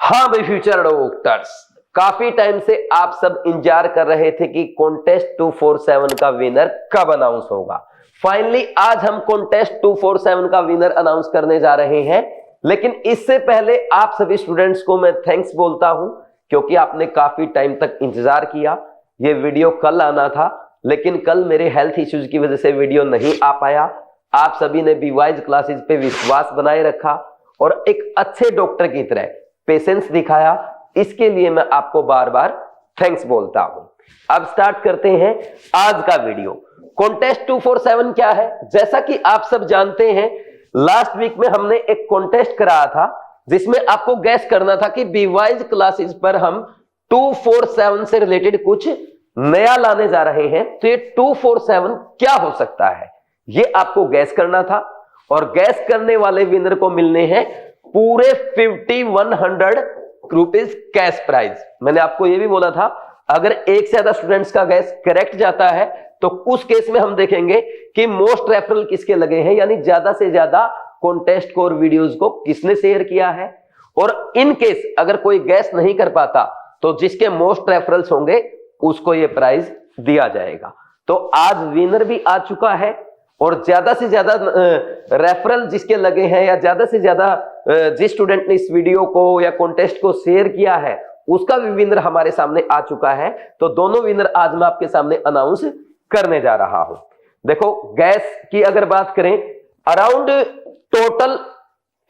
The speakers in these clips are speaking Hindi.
हाँ भाई फ्यूचर डॉक्टर्स, काफी टाइम से आप सब इंतजार कर रहे थे कि कॉन्टेस्ट 247 का विनर कब अनाउंस होगा। फाइनली आज हम कॉन्टेस्ट 247 का विनर अनाउंस करने जा रहे हैं। लेकिन इससे पहले आप सभी स्टूडेंट्स को मैं थैंक्स बोलता हूं, क्योंकि आपने काफी टाइम तक इंतजार किया। ये वीडियो कल आना था, लेकिन कल मेरे हेल्थ इश्यूज की वजह से वीडियो नहीं आ पाया। आप सभी ने बीवाइज क्लासेस पे विश्वास बनाए रखा और एक अच्छे डॉक्टर की तरह पेशेंस दिखाया। इसके लिए मैं आपको बार बार थैंक्स बोलता हूं। अब स्टार्ट करते हैं आज का वीडियो। कॉन्टेस्ट 247 क्या है? जैसा कि आप सब जानते हैं, लास्ट वीक में हमने एक कॉन्टेस्ट कराया था जिसमें आपको गैस करना था कि बीवाइज क्लासेस पर हम 247 से रिलेटेड कुछ नया लाने जा रहे हैं। तो ये 247 क्या हो सकता है, ये आपको गैस करना था। और गैस करने वाले विनर को मिलने हैं पूरे 5100 रुपीज कैश प्राइज। मैंने आपको यह भी बोला था, अगर एक से ज्यादा स्टूडेंट्स का गैस करेक्ट जाता है तो उस केस में हम देखेंगे कि मोस्ट रेफरल किसके लगे हैं, यानी ज्यादा से ज्यादा कॉन्टेस्ट को और वीडियोस को किसने शेयर किया है। और इन केस अगर कोई गैस नहीं कर पाता तो जिसके मोस्ट रेफरल्स होंगे उसको यह प्राइज दिया जाएगा। तो आज विनर भी आ चुका है और ज्यादा से ज्यादा रेफरल जिसके लगे हैं या ज्यादा से ज्यादा जिस स्टूडेंट ने इस वीडियो को या कॉन्टेस्ट को शेयर किया है उसका भी विनर हमारे सामने आ चुका है। तो दोनों विनर आज मैं आपके सामने अनाउंस करने जा रहा हूं। देखो, गैस की अगर बात करें, अराउंड टोटल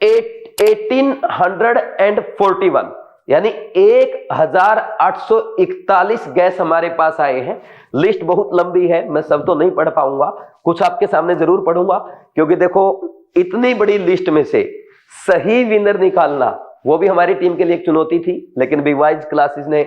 1841 यानी 1841 गैस हमारे पास आए हैं। लिस्ट बहुत लंबी है, मैं सब तो नहीं पढ़ पाऊंगा, कुछ आपके सामने जरूर पढ़ूंगा, क्योंकि देखो इतनी बड़ी लिस्ट में से सही विनर निकालना वो भी हमारी टीम के लिए एक चुनौती थी, लेकिन बीवाइज क्लासेस ने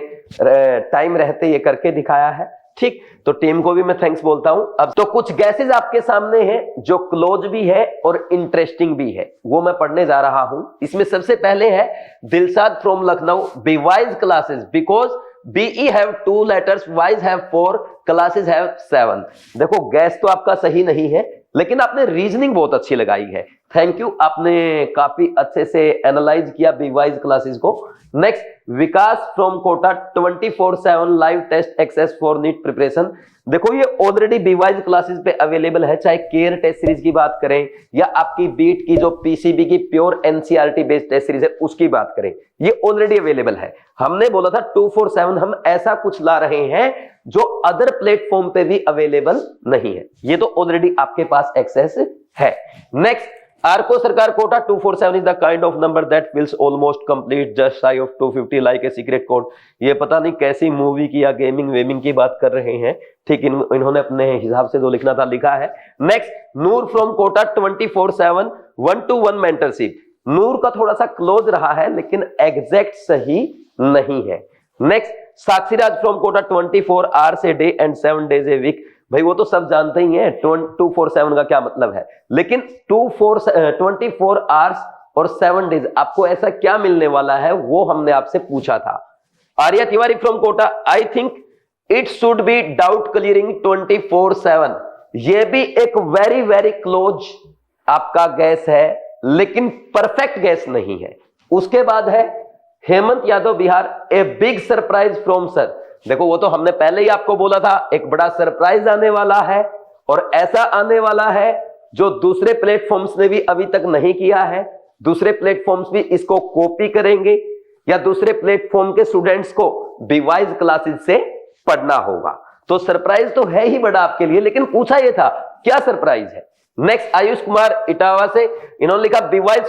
टाइम रहते ये करके दिखाया है। ठीक, तो टीम को भी मैं थैंक्स बोलता हूं। अब तो कुछ गैसेज आपके सामने हैं जो क्लोज भी है और इंटरेस्टिंग भी है, वो मैं पढ़ने जा रहा हूं। इसमें सबसे पहले है Dilshad from Lucknow, Byju's classes because BE have 2 letters, wise have 4, classes have 7। देखो गैस तो आपका सही नहीं है, लेकिन आपने रीजनिंग बहुत अच्छी लगाई है। थैंक यू, आपने काफी अच्छे से एनालाइज किया बीवाइज क्लासेस को। Next, Vikas from Kota, 24/7 live test access for NEET preparation. देखो ये ऑलरेडी बीवाइज क्लासेस पे अवेलेबल है, चाहे केयर टेस्ट सीरीज की बात करें या आपकी बीट की जो PCB की pure NCERT based test series है उसकी बात करें, ये ऑलरेडी अवेलेबल है। हमने बोला था 247 हम ऐसा कुछ ला रहे हैं जो अदर प्लेटफॉर्म पे भी अवेलेबल नहीं है, ये तो ऑलरेडी आपके पास एक्सेस है। नेक्स्ट, आरको सरकार Kota, 247 is the kind of number that feels almost complete, just shy of 250 like a secret code। ये पता नहीं कैसी मूवी की या गेमिंग वेमिंग की बात कर रहे हैं। ठीक, इन्होंने अपने हिसाब से जो लिखना था लिखा है। Next, Noor from Kota, 24/7 1-to-1 mentorship. Noor का थोड़ा सा क्लोज रहा है लेकिन एग्जैक्ट सही नहीं है। Next, Sakshiraj from Kota, 24 hours a day and 7 days a week। भाई वो तो सब जानते ही हैं 247 का क्या मतलब है, लेकिन 24 hours और 7 days आपको ऐसा क्या मिलने वाला है वो हमने आपसे पूछा था। Arya Tiwari from Kota, I think it should be doubt clearing 24/7। ये भी एक वेरी वेरी क्लोज आपका गैस है, लेकिन परफेक्ट गैस नहीं है। उसके बाद है Hemant Yadav Bihar, a big surprise from sir. देखो वो तो हमने पहले ही आपको बोला था, एक बड़ा सरप्राइज आने वाला है और ऐसा आने वाला है जो दूसरे प्लेटफॉर्म्स ने भी अभी तक नहीं किया है। दूसरे प्लेटफॉर्म्स भी इसको कॉपी करेंगे या दूसरे प्लेटफॉर्म के स्टूडेंट्स को बीवाइज क्लासेस से पढ़ना होगा। तो सरप्राइज तो है ही बड़ा आपके लिए, लेकिन पूछा यह था क्या सरप्राइज है। नेक्स्ट, आयुष कुमार इटावा से, इन्होंने लिखा बीवाइज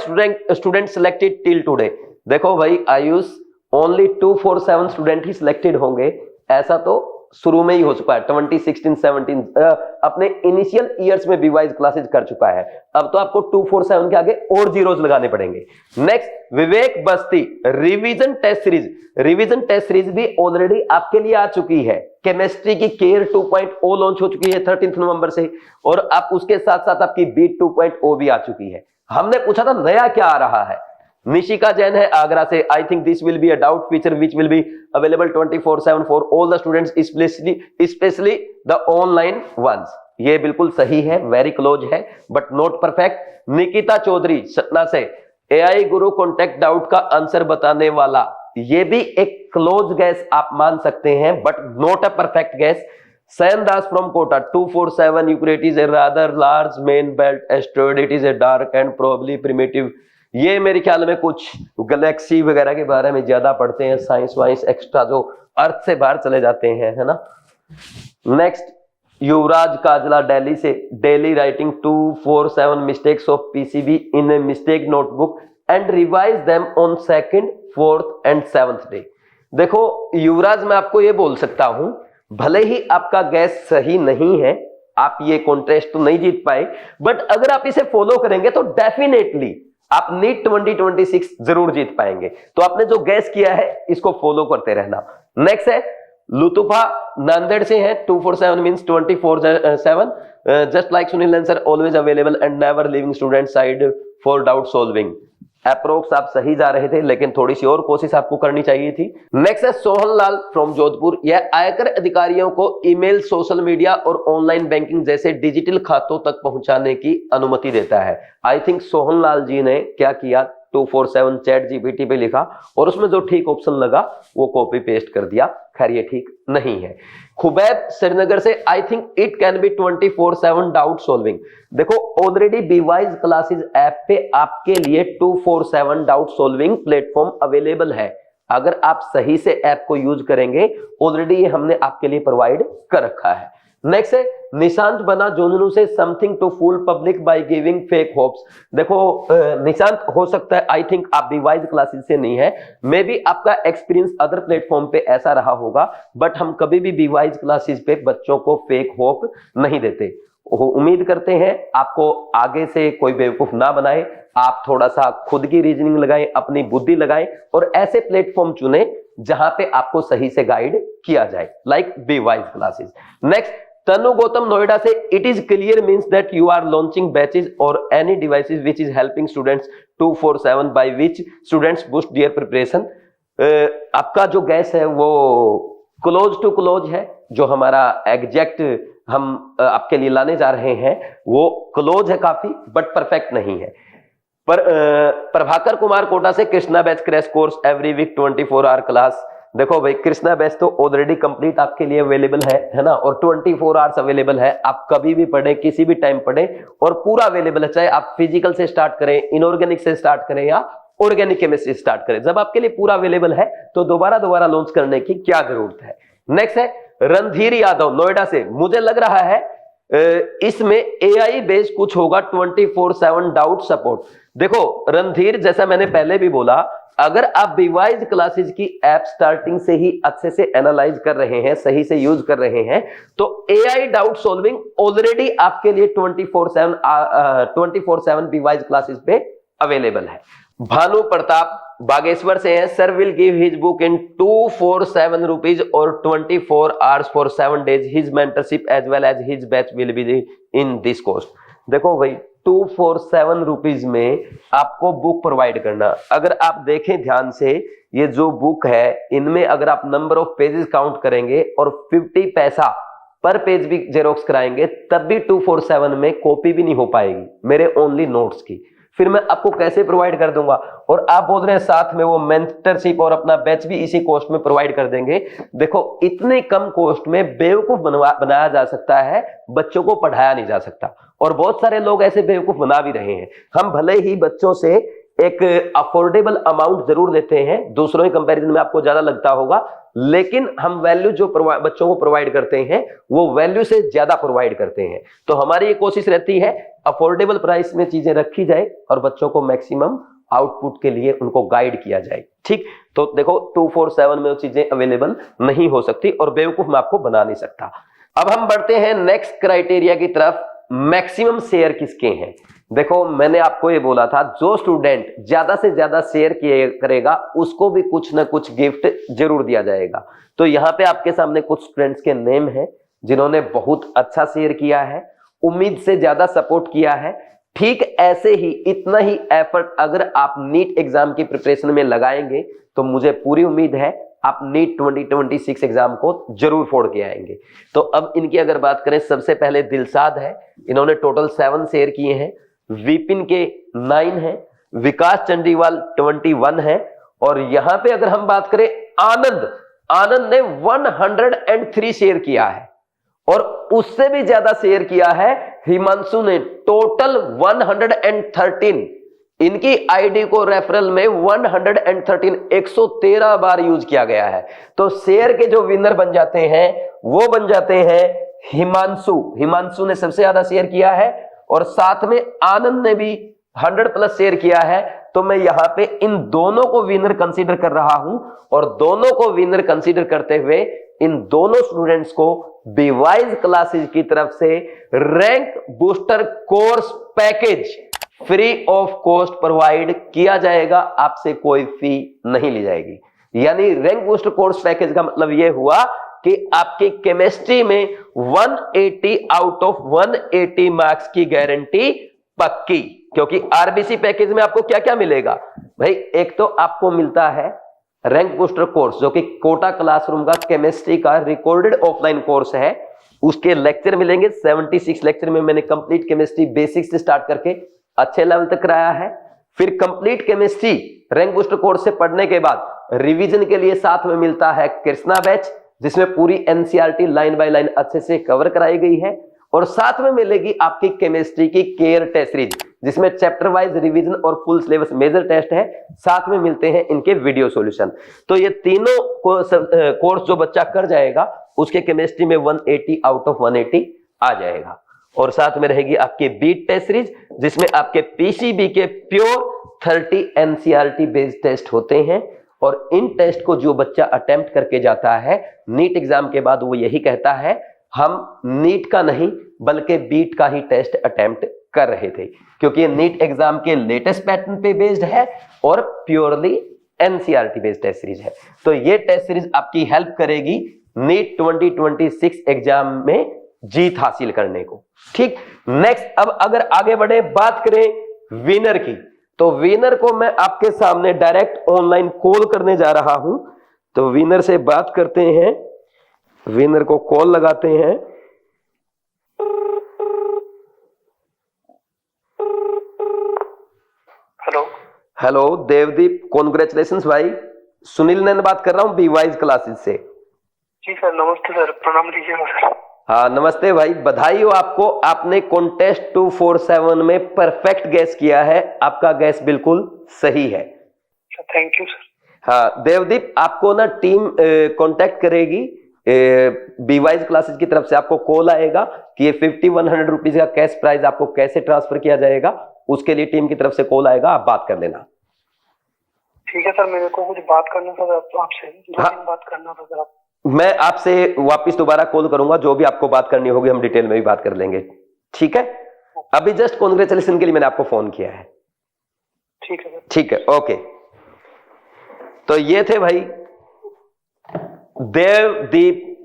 स्टूडेंट सिलेक्टेड टिल टुडे। देखो भाई आयुष, ओनली 247 स्टूडेंट ही सिलेक्टेड होंगे, ऐसा तो शुरू में ही हो चुका है। 2016-17 अपने इनिशियल ईयर्स में बीवाइज क्लासेस कर चुका है। अब तो आपको 247 के आगे और जीरोस लगाने पड़ेंगे। Next, Vivek Basti, revision test series. Revision test series भी ऑलरेडी आपके लिए आ चुकी है। केमिस्ट्री की केयर 2.0 लॉन्च हो चुकी है 13 नवंबर से, और आप उसके साथ साथ आपकी बीट 2.0 भी आ चुकी है। हमने पूछा था नया क्या आ रहा है। निशिका जैन है आगरा से, I think this will be a doubt feature which will be available 24/7 for all the students specially the online ones. ये बिल्कुल सही है, वेरी क्लोज है but not perfect. Nikita Chaudhary Satna से, AI गुरु कॉन्टेक्ट डाउट का आंसर बताने वाला, ये भी एक क्लोज गैस आप मान सकते हैं, but not a perfect gas. Sayan Das from Kota, 247 Euclid is a rather large main belt asteroid. It is a dark and probably primitive. ये मेरे ख्याल में कुछ गैलेक्सी वगैरह के बारे में ज्यादा पढ़ते हैं, साइंस वाइंस एक्स्ट्रा, जो अर्थ से बाहर चले जाते हैं, है ना। नेक्स्ट, युवराज काजला दिल्ली से, daily writing 247 mistakes of PCB in a mistake notebook and revise them on 2nd, 4th and 7th day. देखो युवराज, मैं आपको ये बोल सकता हूं, भले ही आपका गैस सही नहीं है, आप ये कॉन्टेस्ट तो नहीं जीत पाए, बट अगर आप इसे फॉलो करेंगे तो डेफिनेटली आप नीट 2026 जरूर जीत पाएंगे। तो आपने जो गैस किया है इसको फॉलो करते रहना। नेक्स्ट है लुतुफा, नांदेड़ से है, 247 means 24/7, just like Sunil answer always available and never living student side for doubt solving. Approx आप सही जा रहे थे, लेकिन थोड़ी सी और कोशिश आपको करनी चाहिए थी। नेक्स्ट है सोहन लाल फ्रॉम जोधपुर, यह आयकर अधिकारियों को ईमेल, सोशल मीडिया और ऑनलाइन बैंकिंग जैसे डिजिटल खातों तक पहुंचाने की अनुमति देता है। आई थिंक सोहन लाल जी ने क्या किया, 247 चैट जीपीटी पे लिखा और उसमें जो ठीक ऑप्शन लगा वो कॉपी पेस्ट कर दिया। खैर ये ठीक नहीं है। खुबैब श्रीनगर से, I think it can be 24/7 doubt solving. देखो ऑलरेडी बीवाइज क्लासेस ऐप पे आपके लिए 247 डाउट सॉल्विंग प्लेटफॉर्म अवेलेबल है। अगर आप सही से ऐप को यूज करेंगे, ऑलरेडी ये हमने आपके लिए प्रोवाइड कर रखा है। नेक्स्ट है निशांत बना झुंझुनू से, something to fool public by giving fake hopes. देखो निशांत, हो सकता है आई थिंक आप बीवाइज क्लासेस से नहीं है, मे बी आपका एक्सपीरियंस अदर प्लेटफॉर्म पे ऐसा रहा होगा, बट हम कभी भी बीवाइज क्लासेस पे बच्चों को फेक होप नहीं देते। उम्मीद करते हैं आपको आगे से कोई बेवकूफ ना बनाए, आप थोड़ा सा खुद की रीजनिंग लगाएं, अपनी बुद्धि लगाएं और ऐसे प्लेटफॉर्म चुने जहां पे आपको सही से गाइड किया जाए, like Byju's classes. Next, Tanu Gautam Noida से, it is clear means that you are launching batches और any devices which is helping students 247 by which students boost their preparation. आपका जो गैस है वो क्लोज टू क्लोज है, जो हमारा एग्जैक्ट हम आपके लिए लाने जा रहे हैं वो क्लोज है काफी, बट परफेक्ट नहीं है। पर प्रभाकर कुमार कोटा से, Krishna batch crash course every week 24 hour class. देखो भाई, कृष्णा बैच तो ऑलरेडी कंप्लीट आपके लिए अवेलेबल है ना, और 24 आवर्स अवेलेबल है। आप कभी भी पढ़े, किसी भी टाइम पढ़े, और पूरा अवेलेबल है, चाहे आप फिजिकल से स्टार्ट करें, इनऑर्गेनिक से स्टार्ट करें या ऑर्गेनिक केमिस्ट्री स्टार्ट करें। जब आपके लिए पूरा अवेलेबल है तो दोबारा लॉन्च करने की क्या जरूरत है। नेक्स्ट है रणधीर यादव नोएडा से, मुझे लग रहा है इसमें एआई बेस्ड कुछ होगा, 24/7 डाउट सपोर्ट। देखो रणधीर, जैसा मैंने पहले भी बोला, अगर आप बीवाइज क्लासेस की ऐप स्टार्टिंग से ही अच्छे से एनालाइज कर रहे हैं, सही से यूज कर रहे हैं, तो एआई डाउट सॉल्विंग ऑलरेडी आपके लिए 24/7 बीवाइज क्लासेस पे अवेलेबल है। भानु प्रताप बागेश्वर से है, sir will give his book in 247 rupees और 24 hours for 7 days। His mentorship as well as his batch will be in this cost. देखो भाई, 247 रुपीज में आपको बुक प्रोवाइड करना, अगर आप देखें ध्यान से, ये जो बुक है इनमें अगर आप नंबर ऑफ पेजेस काउंट करेंगे और 50 पैसा पर पेज भी जेरोक्स कराएंगे, तब भी 247 में कॉपी भी नहीं हो पाएगी मेरे ओनली नोट्स की। फिर मैं आपको कैसे प्रोवाइड कर दूंगा? और आप बोल रहे हैं साथ में वो मेंटरशिप और अपना बैच भी इसी कॉस्ट में प्रोवाइड कर देंगे। देखो इतने कम कॉस्ट में बेवकूफ बनाया जा सकता है, बच्चों को पढ़ाया नहीं जा सकता, और बहुत सारे लोग ऐसे बेवकूफ बना भी रहे हैं। हम भले ही बच्चों से एक अफोर्डेबल अमाउंट जरूर लेते हैं, दूसरों के कंपैरिजन में आपको ज्यादा लगता होगा, लेकिन हम वैल्यू जो बच्चों को प्रोवाइड करते हैं वो वैल्यू से ज्यादा प्रोवाइड करते हैं। तो हमारी ये कोशिश रहती है अफोर्डेबल प्राइस में चीजें रखी जाए और बच्चों को मैक्सिमम आउटपुट के लिए उनको गाइड किया जाए। ठीक, तो देखो 247 में वो चीजें अवेलेबल नहीं हो सकती और बेवकूफ मैं आपको बना नहीं सकता। अब हम बढ़ते हैं नेक्स्ट क्राइटेरिया की तरफ, मैक्सिमम शेयर किसके हैं। देखो मैंने आपको ये बोला था, जो स्टूडेंट ज्यादा से ज्यादा शेयर करेगा उसको भी कुछ ना कुछ गिफ्ट जरूर दिया जाएगा। तो यहाँ पे आपके सामने कुछ स्टूडेंट्स के नेम हैं जिन्होंने बहुत अच्छा शेयर किया है, उम्मीद से ज्यादा सपोर्ट किया है। ठीक ऐसे ही इतना ही एफर्ट अगर आप नीट एग्जाम की प्रिपरेशन में लगाएंगे तो मुझे पूरी उम्मीद है आप नीट 2026 एग्जाम को जरूर फोड़ के आएंगे। तो अब इनकी अगर बात करें, सबसे पहले दिलशाद है, इन्होंने टोटल 7 शेयर किए हैं। विपिन के 9 है, विकास चंडीवाल 21 है। और यहां पे अगर हम बात करें आनंद ने 103 शेयर किया है और उससे भी ज्यादा शेयर किया है हिमांशु ने, टोटल 113। इनकी आईडी को रेफरल में 113 बार यूज किया गया है। तो शेयर के जो विनर बन जाते हैं वो बन जाते हैं हिमांशु ने सबसे ज्यादा शेयर किया है और साथ में आनंद ने भी 100+ शेयर किया है। तो मैं यहां पे इन दोनों को विनर कंसीडर कर रहा हूं और दोनों को विनर कंसीडर करते हुए इन दोनों स्टूडेंट्स को बीवाइज क्लासेज की तरफ से rank booster course package free of cost provide किया जाएगा। आपसे कोई फी नहीं ली जाएगी। यानी रैंक बूस्टर कोर्स पैकेज का मतलब यह हुआ कि आपकी केमिस्ट्री में 180 आउट ऑफ 180 मार्क्स की गारंटी पक्की। क्योंकि आरबीसी पैकेज में आपको क्या क्या मिलेगा भाई, एक तो आपको मिलता है रैंक बूस्टर कोर्स जो कि कोटा क्लासरूम का केमिस्ट्री का रिकॉर्डेड ऑफलाइन कोर्स है। उसके लेक्चर मिलेंगे 76 लेक्चर में मैंने कंप्लीट केमिस्ट्री बेसिक्स से स्टार्ट करके अच्छे लेवल तक कराया है। फिर complete chemistry rank booster course से पढ़ने के बाद रिवीजन के लिए साथ में मिलता है कृष्णा बैच जिसमें पूरी एनसीईआरटी लाइन बाय लाइन अच्छे से कवर कराई गई है। और साथ में मिलेगी आपकी केमिस्ट्री की केयर टेस्ट सीरीज जिसमें चैप्टर वाइज रिवीजन और फुल सिलेबस मेजर टेस्ट है। साथ में मिलते हैं इनके वीडियो सॉल्यूशन। तो ये तीनों कोर्स जो बच्चा कर जाएगा उसके केमिस्ट्री में 180 आउट ऑफ 180 आ जाएगा। और साथ में रहेगी आपके बीट टेस्ट सीरीज जिसमें आपके पीसीबी के प्योर 30 एनसीईआरटी बेस्ड टेस्ट होते हैं। और इन टेस्ट को जो बच्चा अटेम्प्ट करके जाता है नीट एग्जाम के बाद वो यही कहता है हम नीट का नहीं बल्कि बीट का ही टेस्ट अटेम्प्ट कर रहे थे, क्योंकि नीट एग्जाम के लेटेस्ट पैटर्न पे बेस्ड है और purely NCERT based test series है। तो ये टेस्ट सीरीज आपकी हेल्प करेगी नीट 2026 एग्जाम में जीत हासिल करने को। ठीक, नेक्स्ट अब अगर आगे बढ़े बात करें विनर की, तो विनर को मैं आपके सामने डायरेक्ट ऑनलाइन कॉल करने जा रहा हूं। तो विनर से बात करते हैं, विनर को कॉल लगाते हैं। हेलो देवदीप, कॉन्ग्रेचुलेशंस भाई। सुनील ने बात कर रहा हूं बीवाइज क्लासेस से। जी सर, नमस्ते सर, प्रणाम दीजिएगा सर। हाँ नमस्ते भाई, बधाई हो आपको, आपने कॉन्टेस्ट 247 में परफेक्ट गैस किया है। आपका गैस बिल्कुल सही है। Thank you sir. हाँ देवदीप, आपको ना टीम कांटेक्ट करेगी बीवाइज क्लासेस की तरफ से, आपको कॉल आएगा कि ये 5100 रुपीज का कैश प्राइज आपको कैसे ट्रांसफर किया जाएगा, उसके लिए टीम की तरफ से कॉल आएगा, आप बात कर लेना। ठीक है सर, मेरे को कुछ बात करना था आपसे, बात करना था सर। मैं आपसे वापस दोबारा कॉल करूंगा, जो भी आपको बात करनी होगी हम डिटेल में भी बात कर लेंगे। ठीक है, अभी जस्ट कॉन्ग्रेचुलेशन के लिए मैंने आपको फोन किया है। ठीक है, ठीक है, ओके। तो ये थे भाई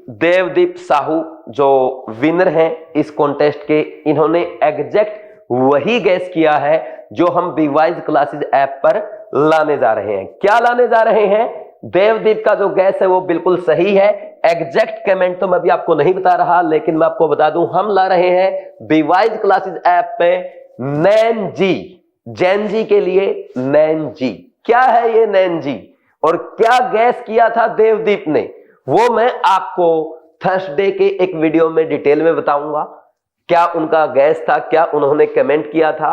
देवदीप साहू जो विनर हैं इस कॉन्टेस्ट के। इन्होंने एग्जैक्ट वही गैस किया है जो हम बीवाइज क्लासेस ऐप पर लाने जा रहे हैं। क्या लाने जा रहे हैं? देवदीप का जो गैस है वो बिल्कुल सही है। एग्जैक्ट कमेंट तो मैं भी आपको नहीं बता रहा, लेकिन मैं आपको बता दूं हम ला रहे हैं बीवाइज क्लासेस ऐप पे नैन जी, जैन जी के लिए नैन जी। क्या है ये नैन जी और क्या गैस किया था देवदीप ने, वो मैं आपको थर्सडे के एक वीडियो में डिटेल में बताऊंगा। क्या उनका गैस था, क्या उन्होंने कमेंट किया था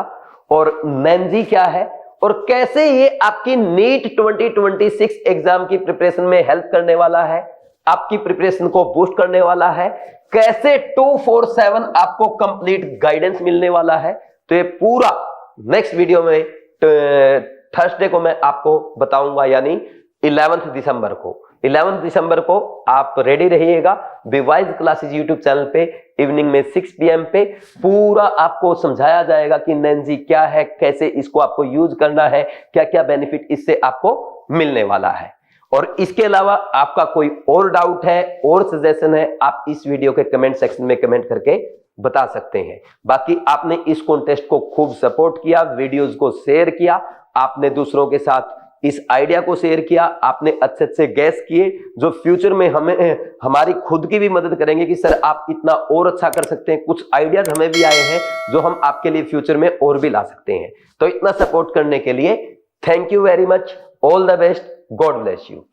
और नैन जी क्या है और कैसे ये आपकी नीट 2026 एग्जाम की प्रिपरेशन में हेल्प करने वाला है, आपकी प्रिपरेशन को बूस्ट करने वाला है, कैसे 247 आपको कंप्लीट गाइडेंस मिलने वाला है। तो ये पूरा नेक्स्ट वीडियो में थर्सडे को मैं आपको बताऊंगा, यानी 11 दिसंबर को। 11 दिसंबर को आप रेडी रहिएगा। बीवाइज क्लासेस यूट्यूब चैनल पे इवनिंग में 6 PM पे पूरा आपको समझाया जाएगा कि नैनजी क्या है, कैसे इसको आपको यूज करना है, क्या क्या बेनिफिट इससे आपको मिलने वाला है। और इसके अलावा आपका कोई और डाउट है और सजेशन है, आप इस वीडियो के कमेंट सेक्शन में कमेंट करके बता सकते हैं। बाकी आपने इस कॉन्टेस्ट को खूब सपोर्ट किया, वीडियोस को शेयर किया, आपने दूसरों के साथ इस आइडिया को शेयर किया, आपने अच्छे अच्छे गैस किए जो फ्यूचर में हमें हमारी खुद की भी मदद करेंगे कि सर आप इतना और अच्छा कर सकते हैं। कुछ आइडियाज हमें भी आए हैं जो हम आपके लिए फ्यूचर में और भी ला सकते हैं। तो इतना सपोर्ट करने के लिए thank you very much, all the best, God bless you.